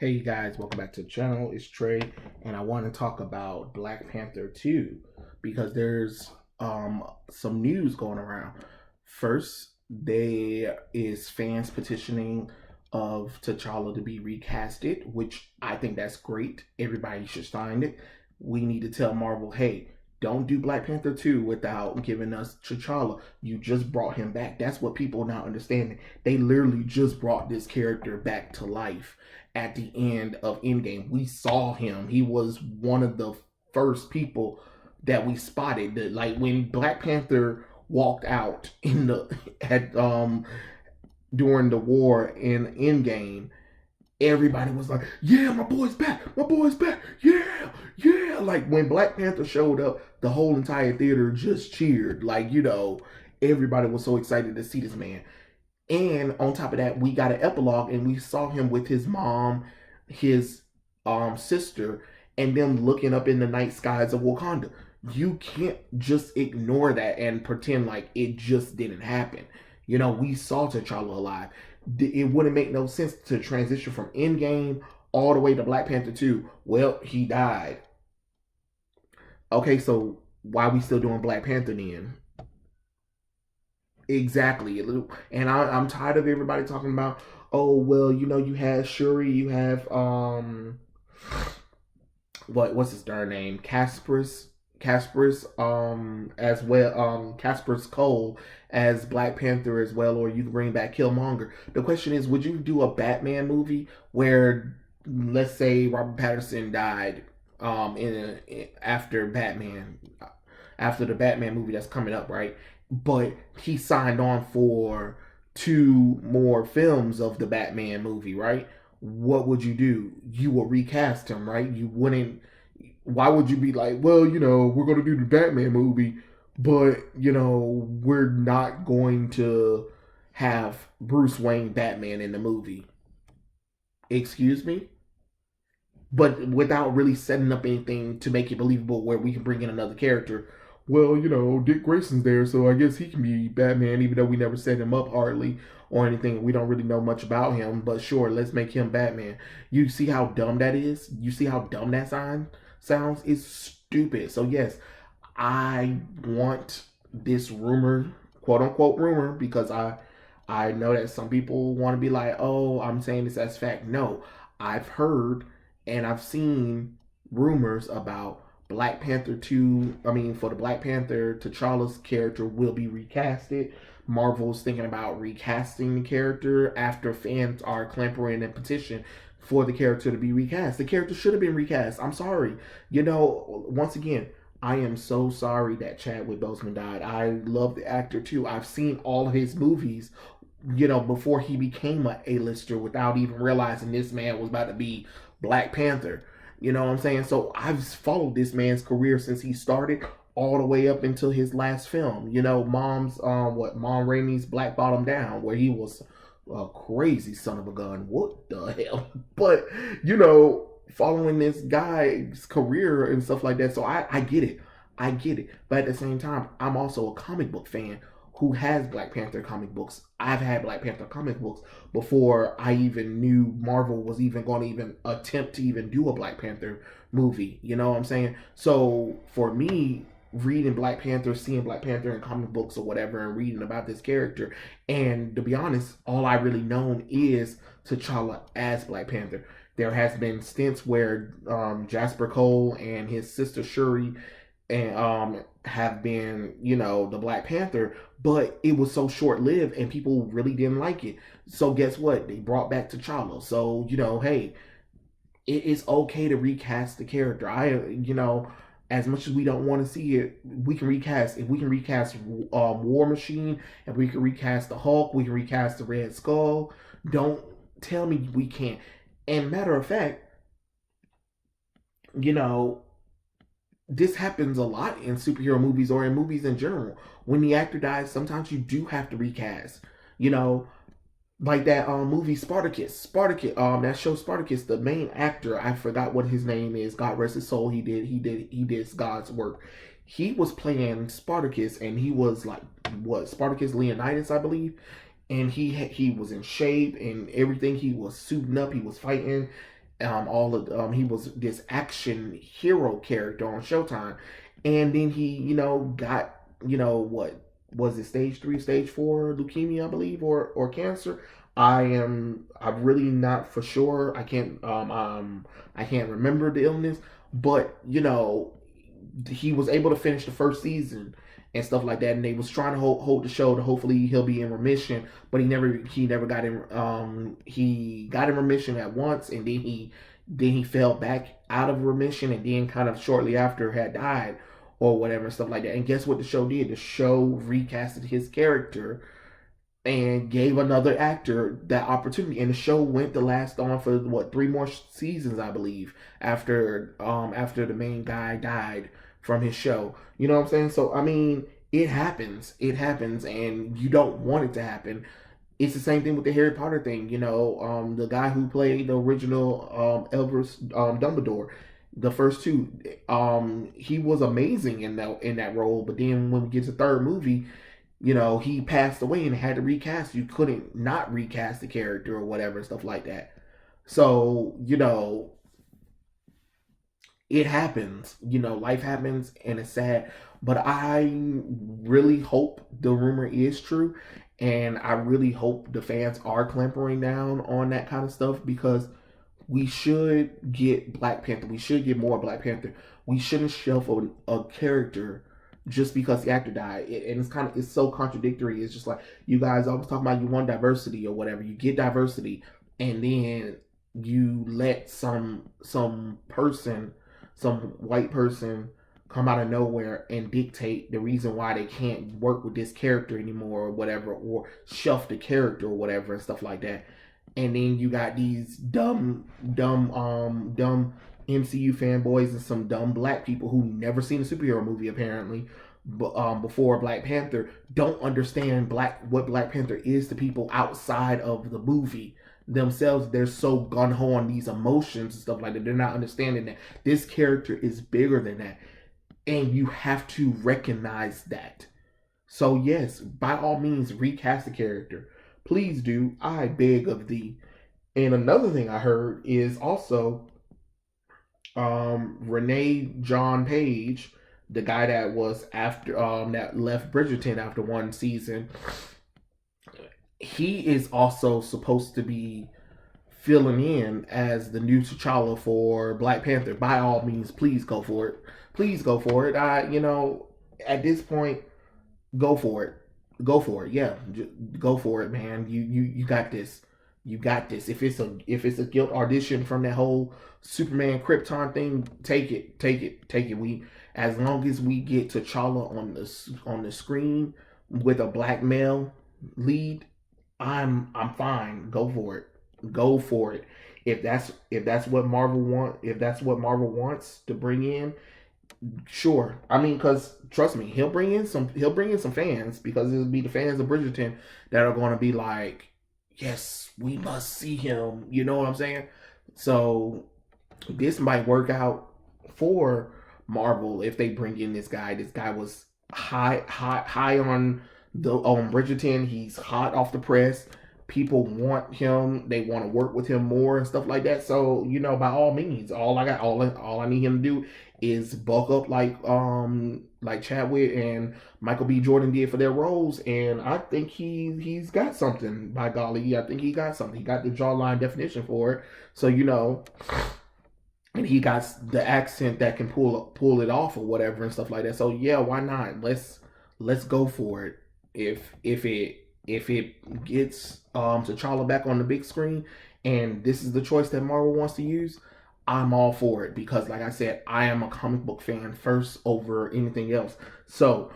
Hey guys, welcome back to the channel. It's Trey, and I want to talk about Black Panther 2 because there's some news going around. First, there is fans petitioning of T'Challa to be recasted, which I think that's great. Everybody should sign it. We need to tell Marvel, hey, don't do Black Panther 2 without giving us T'Challa. You just brought him back. That's what people are not understanding. They literally just brought this character back to life at the end of Endgame. We saw him. He was one of the first people that we spotted. That, like when Black Panther walked out in the at during the war in Endgame, everybody was like, "Yeah, my boy's back! My boy's back! Yeah, yeah!" Like when Black Panther showed up, the whole entire theater just cheered. Like everybody was so excited to see this man. And on top of that, we got an epilogue and we saw him with his mom, his sister, and them looking up in the night skies of Wakanda. You can't just ignore that and pretend like it just didn't happen. We saw T'Challa alive. It wouldn't make no sense to transition from Endgame all the way to Black Panther 2. Well, he died. Okay, so why are we still doing Black Panther then? Exactly. And I'm tired of everybody talking about, oh well, you have Shuri, you have what's his darn name? Casper's as well, Casper's Cole as Black Panther as well, or you can bring back Killmonger. The question is, would you do a Batman movie where, let's say, Robert Pattinson died after after the Batman movie that's coming up, right? But he signed on for two more films of the Batman movie, right? What would you do? You would recast him, right? You wouldn't. Why would you be like, well, we're going to do the Batman movie, but, we're not going to have Bruce Wayne Batman in the movie? Excuse me? But without really setting up anything to make it believable where we can bring in another character. Well, Dick Grayson's there, so I guess he can be Batman, even though we never set him up hardly or anything. We don't really know much about him, but sure, let's make him Batman. You see how dumb that is? You see how dumb that sounds? It's stupid. So, yes, I want this rumor, quote unquote rumor, because I know that some people want to be like, oh, I'm saying this as fact. No, I've heard and I've seen rumors about Black Panther 2. I mean, for the Black Panther, T'Challa's character will be recasted. Marvel's thinking about recasting the character after fans are clamoring and petition for the character to be recast. The character should have been recast. I'm sorry. Once again, I am so sorry that Chadwick Boseman died. I love the actor too. I've seen all of his movies, before he became a A-lister without even realizing this man was about to be Black Panther. You know what I'm saying? So I've followed this man's career since he started all the way up until his last film. Mom Rainey's Black Bottom Down, where he was a crazy son of a gun. What the hell? But following this guy's career and stuff like that. So I get it. I get it. But at the same time, I'm also a comic book fan who has Black Panther comic books. I've had Black Panther comic books before I even knew Marvel was even going to even attempt to even do a Black Panther movie. You know what I'm saying? So for me, reading Black Panther, seeing Black Panther in comic books or whatever, and reading about this character, and to be honest, all I really known is T'Challa as Black Panther. There has been stints where Jasper Cole and his sister Shuri and have been, the Black Panther, but it was so short lived and people really didn't like it. So guess what? They brought back T'Challa. So hey, it's okay to recast the character. As much as we don't want to see it, we can recast. If we can recast War Machine, if we can recast the Hulk, we can recast the Red Skull. Don't tell me we can't. And matter of fact, this happens a lot in superhero movies or in movies in general. When the actor dies, sometimes you do have to recast. You know, like that movie Spartacus. That show Spartacus, the main actor, I forgot what his name is. God rest his soul. He did God's work. He was playing Spartacus, and he was like what Spartacus Leonidas, I believe. And he was in shape and everything. He was suiting up. He was fighting, all of he was this action hero character on Showtime, and then he got what was it, stage 3, stage 4 leukemia, I believe, or cancer. I'm really not for sure. I can't remember the illness, but he was able to finish the first season and stuff like that, and they was trying to hold the show to hopefully he'll be in remission, but he never got in. He got in remission at once, and then he fell back out of remission, and then kind of shortly after had died or whatever, stuff like that. And guess what the show did? The show recasted his character and gave another actor that opportunity, and the show went to last on for what, 3 more seasons, I believe, after the main guy died from his show. You know what I'm saying? So I mean, it happens, and you don't want it to happen. It's the same thing with the Harry Potter thing. The guy who played the original Elvis, Dumbledore, the first two, he was amazing in that role. But then when we get to the third movie, he passed away and had to recast. You couldn't not recast the character or whatever and stuff like that. So, it happens. Life happens and it's sad. But I really hope the rumor is true. And I really hope the fans are clampering down on that kind of stuff, because we should get Black Panther. We should get more Black Panther. We shouldn't shelf a character just because the actor died. And it's so contradictory. It's just like, you guys always talk about you want diversity or whatever. You get diversity, and then you let some person, some white person, come out of nowhere and dictate the reason why they can't work with this character anymore or whatever, or shelf the character or whatever and stuff like that. And then you got these dumb MCU fanboys and some dumb black people who never seen a superhero movie apparently, before Black Panther, don't understand what Black Panther is to people outside of the movie themselves. They're so gun ho on these emotions and stuff like that. They're not understanding that this character is bigger than that, and you have to recognize that. So yes, by all means, recast the character. Please do, I beg of thee. And another thing I heard is also Rege-Jean Page, the guy that was after that left Bridgerton after one season. He is also supposed to be filling in as the new T'Challa for Black Panther. By all means, please go for it. Please go for it. At this point, go for it. Go for it. Yeah, go for it, man. You got this. You got this. If it's a guilt audition from that whole Superman Krypton thing, take it. Take it. Take it. As long as we get T'Challa on the screen with a black male lead, I'm fine. Go for it. Go for it. If that's what Marvel wants to bring in, sure. I mean, because trust me, he'll bring in some fans, because it'll be the fans of Bridgerton that are going to be like, yes, we must see him. You know what I'm saying? So this might work out for Marvel if they bring in this guy. This guy was high on Bridgerton. He's hot off the press. People want him. They want to work with him more and stuff like that. So by all means, all I need him to do is bulk up like Chadwick and Michael B. Jordan did for their roles, and I think he's got something. By golly, I think he got something. He got the jawline definition for it. So and he got the accent that can pull it off or whatever and stuff like that. So yeah, why not? Let's go for it. If it gets T'Challa back on the big screen, and this is the choice that Marvel wants to use, I'm all for it, because like I said, I am a comic book fan first over anything else. So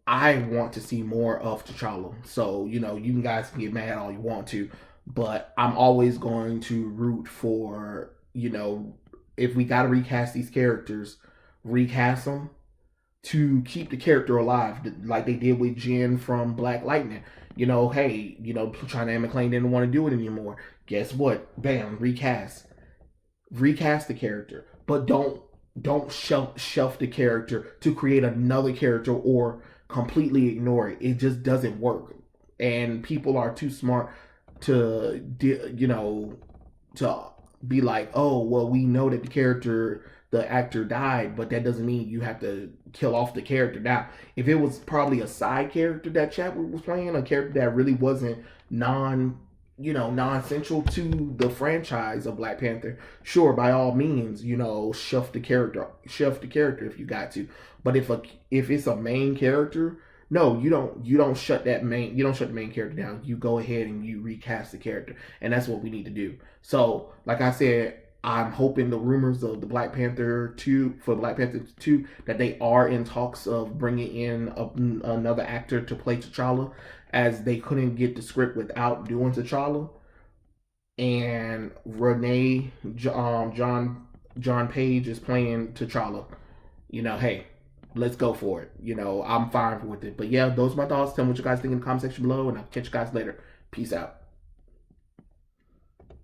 I want to see more of T'Challa. So you guys can get mad all you want to, but I'm always going to root for, if we got to recast these characters, recast them to keep the character alive, like they did with Jen from Black Lightning. Hey, China and McClane didn't want to do it anymore. Guess what? Bam, recast the character, but don't shelf the character to create another character or completely ignore it. It just doesn't work, and people are too smart to be like, oh, well, we know that the actor died, but that doesn't mean you have to kill off the character. Now, if it was probably a side character that Chadwick was playing, a character that really wasn't non-central to the franchise of Black Panther, sure, by all means, shelf the character if you got to. But if it's a main character, no, you don't shut the main character down. You go ahead and you recast the character, and that's what we need to do. So, like I said, I'm hoping the rumors of the Black Panther 2, that they are in talks of bringing in another actor to play T'Challa, as they couldn't get the script without doing T'Challa. And John Page is playing T'Challa. Hey, let's go for it. I'm fine with it. But yeah, those are my thoughts. Tell me what you guys think in the comment section below, and I'll catch you guys later. Peace out.